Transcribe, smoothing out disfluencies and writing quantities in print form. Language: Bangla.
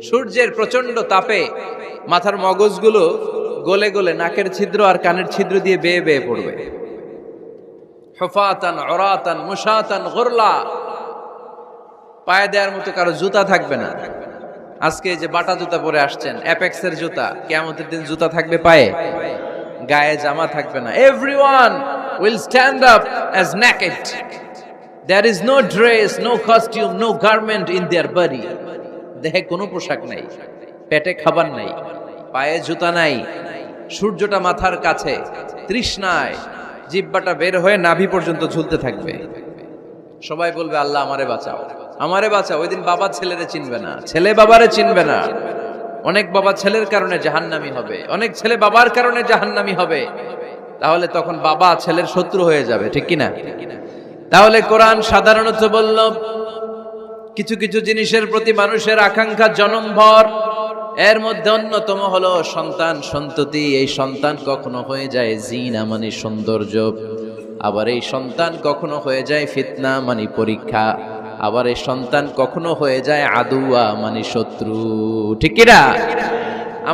সূর্যের প্রচন্ড তাপে মাথার মগজগুলো গলে গলে নাকের ছিদ্র আর কানের ছিদ্র দিয়ে বেয়ে বেয়ে পড়বে। হুফাতান উরাতান মুশাতান গুরলা, পায়ে দেওয়ার মতো কারো জুতা থাকবে না। আজকে যে বাটা জুতা পরে আসছেন, অ্যাপেক্সের জুতা, কিয়ামতের দিন জুতা থাকবে পায়ে, গায়ে জামা থাকবে না। Everyone will stand up as naked. There is no dress, no costume, no garment in their body. দেহে কোনো পোশাক নাই, পেটে খাবার নাই, পায়ে জুতা নাই, সূর্যটা মাথার কাছে, তৃষ্ণায় জিহ্বাটা বের হয়ে নাভি পর্যন্ত ঝুলতে থাকবে। সবাই বলবে আল্লাহ আমারে বাঁচাও, আমারে বাঁচাও। ওই দিন বাবা ছেলেরে চিনবে না, ছেলে বাবারে চিনবে না। অনেক বাবা ছেলের কারণে জাহান্নামী হবে, অনেক ছেলে বাবার কারণে জাহান্নামী হবে। তাহলে তখন বাবা ছেলের শত্রু হয়ে যাবে, ঠিক কিনা? তাহলে কোরআন সাধারণত বলল কিছু কিছু জিনিসের প্রতি মানুষের আকাঙ্ক্ষা জনমভর, এর মধ্যে অন্যতম হলো সন্তান সন্ততি। এই সন্তান কখনো হয়ে যায় জিনা মানে সৌন্দর্য, আবার এই সন্তান কখনো হয়ে যায় ফিতনা মানে পরীক্ষা, আবার এই সন্তান কখনো হয়ে যায় আদুয়া মানে শত্রু, ঠিক কিনা?